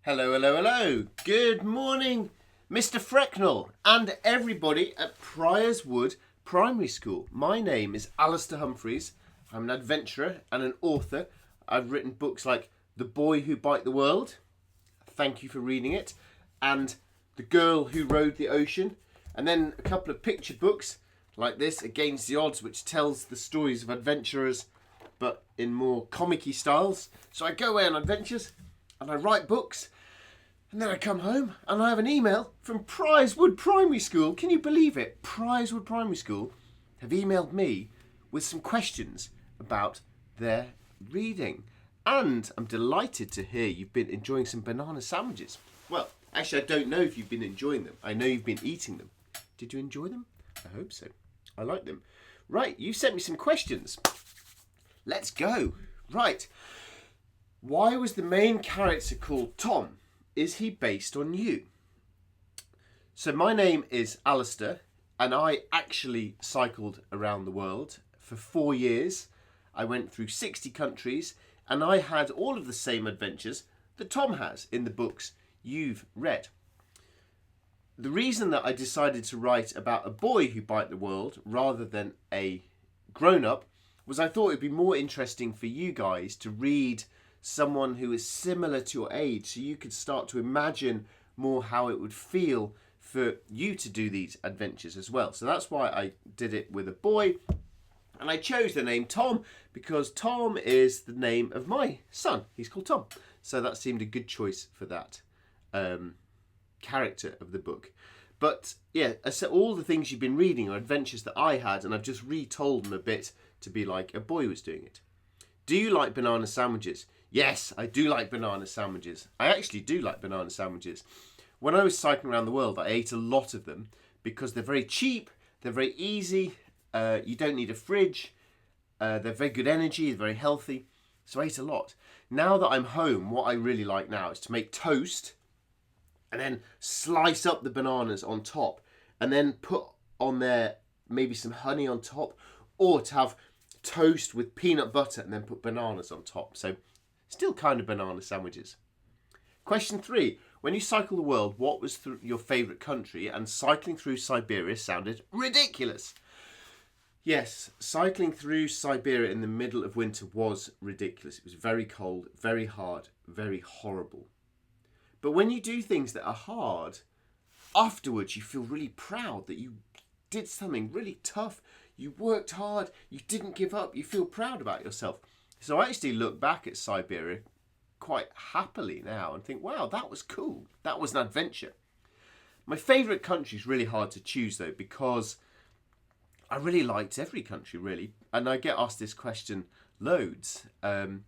Hello, hello, hello. Good morning, Mr. Frecknell and everybody at Priors Wood Primary School. My name is Alistair Humphreys. I'm an adventurer and an author. I've written books like The Boy Who Bite the World. Thank you for reading it. And The Girl Who Rode the Ocean. And then a couple of picture books like this, Against the Odds, which tells the stories of adventurers but in more comic-y styles. So I go away on adventures and I write books. And then I come home and I have an email from Priors Wood Primary School. Can you believe it? Priors Wood Primary School have emailed me with some questions about their reading. And I'm delighted to hear you've been enjoying some banana sandwiches. Well, actually, I don't know if you've been enjoying them. I know you've been eating them. Did you enjoy them? I hope so. I like them. Right, you sent me some questions. Let's go. Right. Why was the main character called Tom? Is he based on you? So my name is Alistair and I actually cycled around the world for 4 years. I went through 60 countries and I had all of the same adventures that Tom has in the books you've read. The reason that I decided to write about a boy who bite the world rather than a grown-up was I thought it'd be more interesting for you guys to read someone who is similar to your age, so you could start to imagine more how it would feel for you to do these adventures as well. So that's why I did it with a boy, and I chose the name Tom because Tom is the name of my son. He's called Tom, so that seemed a good choice for that character of the book. But yeah, so all the things you've been reading are adventures that I had, and I've just retold them a bit to be like a boy was doing it. Do you like banana sandwiches? Yes, I do like banana sandwiches. I actually do like banana sandwiches. When I was cycling around the world, I ate a lot of them because they're very cheap, they're very easy, you don't need a fridge, they're very good energy, they're very healthy. So I ate a lot. Now that I'm home, what I really like now is to make toast and then slice up the bananas on top and then put on there maybe some honey on top, or to have toast with peanut butter and then put bananas on top. So still kind of banana sandwiches. Question 3. When you cycle the world, what was your favourite country? And cycling through Siberia sounded ridiculous. Yes, cycling through Siberia in the middle of winter was ridiculous. It was very cold, very hard, very horrible. But when you do things that are hard, afterwards you feel really proud that you did something really tough. You worked hard, you didn't give up, you feel proud about yourself. So I actually look back at Siberia quite happily now and think, wow, that was cool. That was an adventure. My favourite country is really hard to choose though, because I really liked every country really. And I get asked this question loads. And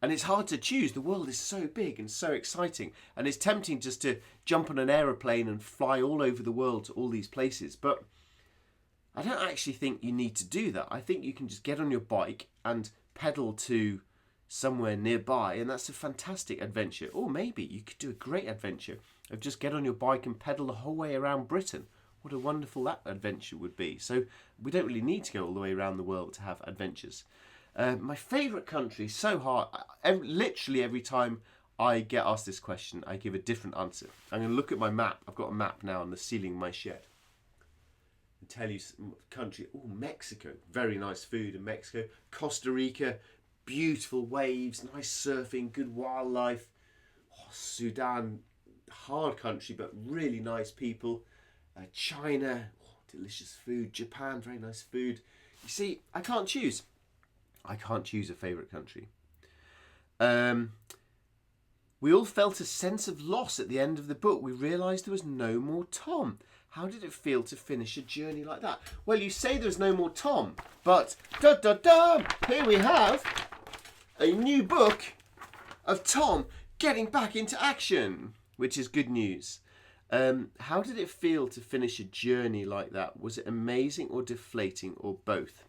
it's hard to choose. The world is so big and so exciting. And it's tempting just to jump on an aeroplane and fly all over the world to all these places. But I don't actually think you need to do that. I think you can just get on your bike and pedal to somewhere nearby, and that's a fantastic adventure. Or maybe you could do a great adventure of just get on your bike and pedal the whole way around Britain. What a wonderful that adventure would be. So we don't really need to go all the way around the world to have adventures. My favourite country, so hard. Literally every time I get asked this question, I give a different answer. I'm going to look at my map. I've got a map now on the ceiling of my shed. And tell you country. Oh, Mexico. Very nice food in Mexico. Costa Rica. Beautiful waves. Nice surfing. Good wildlife. Oh, Sudan. Hard country, but really nice people. China. Oh, delicious food. Japan. Very nice food. You see, I can't choose. I can't choose a favourite country. We all felt a sense of loss at the end of the book. We realised there was no more Tom. How did it feel to finish a journey like that? Well, you say there's no more Tom, but here we have a new book of Tom getting back into action, which is good news. How did it feel to finish a journey like that? Was it amazing or deflating or both?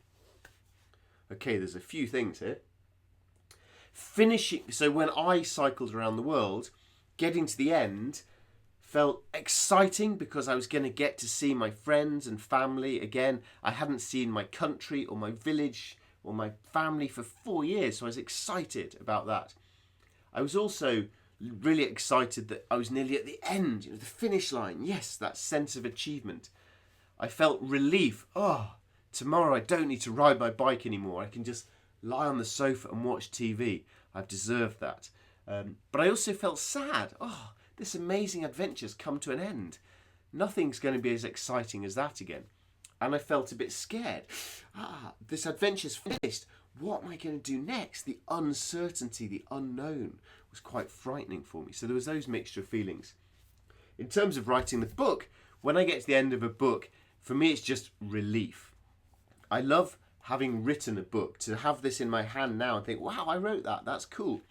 Okay, there's a few things here. So when I cycled around the world, getting to the end felt exciting because I was going to get to see my friends and family again. I hadn't seen my country or my village or my family for 4 years, so I was excited about that. I was also really excited that I was nearly at the end, the finish line. Yes, that sense of achievement. I felt relief. Oh, tomorrow I don't need to ride my bike anymore. I can just lie on the sofa and watch TV. I've deserved that. But I also felt sad. Oh, this amazing adventure's come to an end. Nothing's going to be as exciting as that again. And I felt a bit scared. This adventure's finished. What am I going to do next? The uncertainty, the unknown was quite frightening for me. So there was those mixture of feelings. In terms of writing the book, when I get to the end of a book, for me it's just relief. I love having written a book, to have this in my hand now and think, wow, I wrote that, that's cool.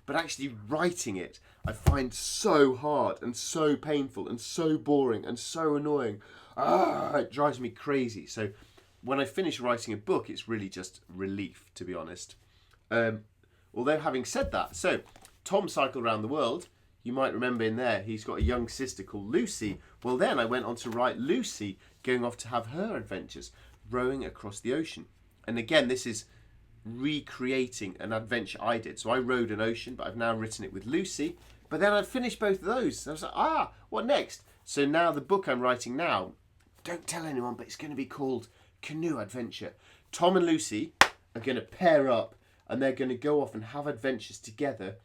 But actually writing it, I find so hard and so painful and so boring and so annoying. It drives me crazy. So when I finish writing a book, it's really just relief, to be honest. Although having said that, so Tom cycled around the world. You might remember in there, he's got a young sister called Lucy. Well, then I went on to write Lucy going off to have her adventures, rowing across the ocean. And again, this is recreating an adventure I did. So I rowed an ocean, but I've now written it with Lucy. But then I've finished both of those. I was like, what next? So now the book I'm writing now, don't tell anyone, but it's going to be called Canoe Adventure. Tom and Lucy are going to pair up and they're going to go off and have adventures together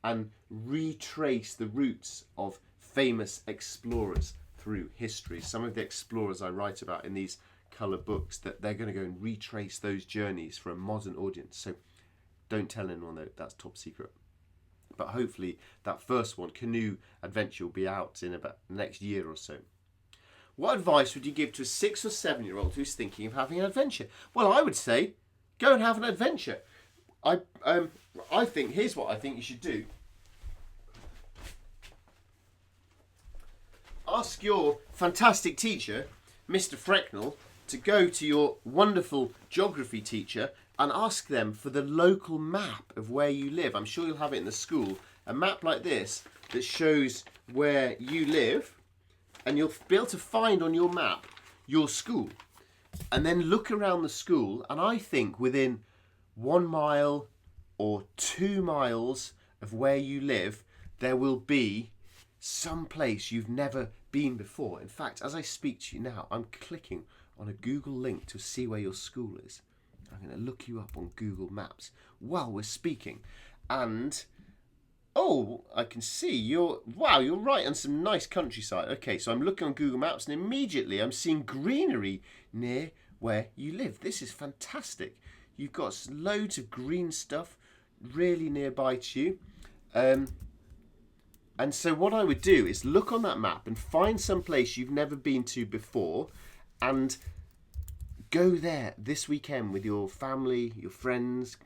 and retrace the routes of famous explorers through history. Some of the explorers I write about in these colour books, that they're going to go and retrace those journeys for a modern audience. So don't tell anyone though, that's top secret. But hopefully that first one, Canoe Adventure, will be out in about the next year or so. What advice would you give to a 6 or 7 year old who's thinking of having an adventure? Well, I would say, go and have an adventure. I think, here's what I think you should do. Ask your fantastic teacher, Mr. Frecknell, to go to your wonderful geography teacher and ask them for the local map of where you live. I'm sure you'll have it in the school. A map like this that shows where you live, and you'll be able to find on your map your school. And then look around the school, and I think within 1 mile or 2 miles of where you live, there will be some place you've never been before. In fact, as I speak to you now, I'm clicking on a Google link to see where your school is. I'm going to look you up on Google Maps while we're speaking. And, I can see you're right on some nice countryside. Okay, so I'm looking on Google Maps and immediately I'm seeing greenery near where you live. This is fantastic. You've got loads of green stuff really nearby to you. And so what I would do is look on that map and find some place you've never been to before and go there this weekend with your family, your friends.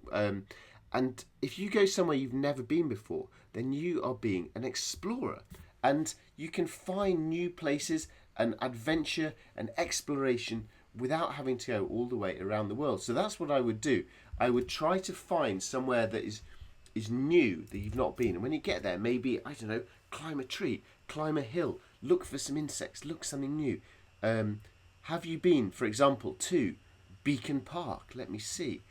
And if you go somewhere you've never been before, then you are being an explorer. And you can find new places and adventure and exploration without having to go all the way around the world. So that's what I would do. I would try to find somewhere that is new, that you've not been. And when you get there, maybe, I don't know, climb a tree, climb a hill, look for some insects, look something new. Have you been, for example, to Beacon Park? Let me see.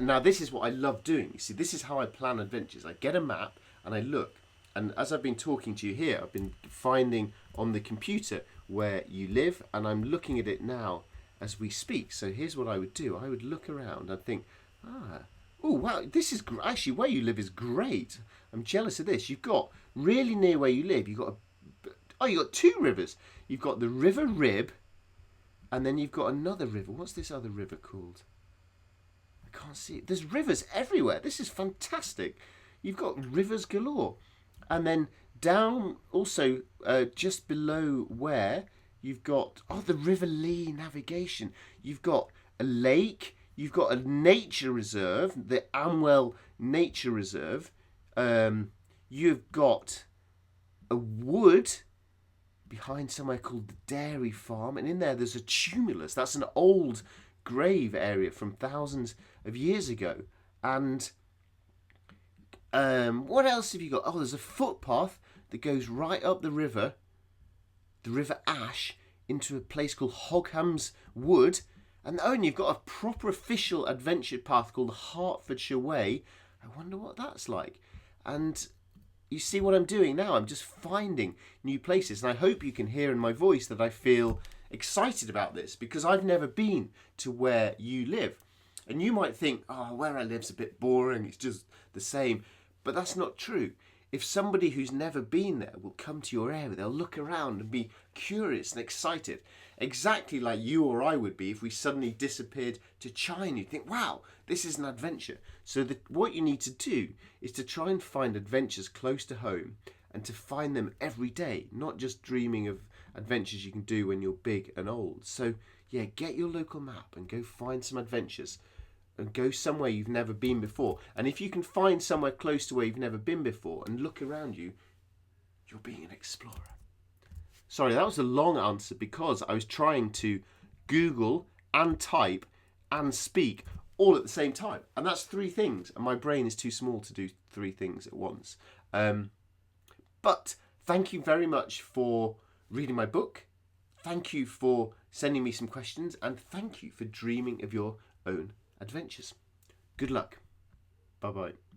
Now, this is what I love doing. You see, this is how I plan adventures. I get a map and I look. And as I've been talking to you here, I've been finding on the computer where you live, and I'm looking at it now as we speak. So here's what I would do. I would look around and think, wow, this is actually where you live is great. I'm jealous of this. You've got really near where you live, you've got two rivers. You've got the River Rib, and then you've got another river. What's this other river called? I can't see it. There's rivers everywhere. This is fantastic. You've got rivers galore. And then down also just below where you've got the River Lee Navigation. You've got a lake. You've got a nature reserve, the Amwell Nature Reserve. You've got a wood behind somewhere called the Dairy Farm, and in there's a tumulus. That's an old grave area from thousands of years ago. And what else have you got? There's a footpath that goes right up the River Ash, into a place called Hogham's Wood. And you've got a proper official adventure path called the Hertfordshire Way. I wonder what that's like. And you see what I'm doing now? I'm just finding new places. And I hope you can hear in my voice that I feel excited about this, because I've never been to where you live. And you might think, oh, where I live's a bit boring, it's just the same. But that's not true. If somebody who's never been there will come to your area, they'll look around and be curious and excited. Exactly like you or I would be if we suddenly disappeared to China. You'd think, wow, this is an adventure. So what you need to do is to try and find adventures close to home and to find them every day, not just dreaming of adventures you can do when you're big and old. So yeah, get your local map and go find some adventures and go somewhere you've never been before. And if you can find somewhere close to where you've never been before and look around you, you're being an explorer. Sorry, that was a long answer because I was trying to Google and type and speak all at the same time. And that's 3 things. And my brain is too small to do 3 things at once. But thank you very much for reading my book. Thank you for sending me some questions. And thank you for dreaming of your own adventures. Good luck. Bye-bye.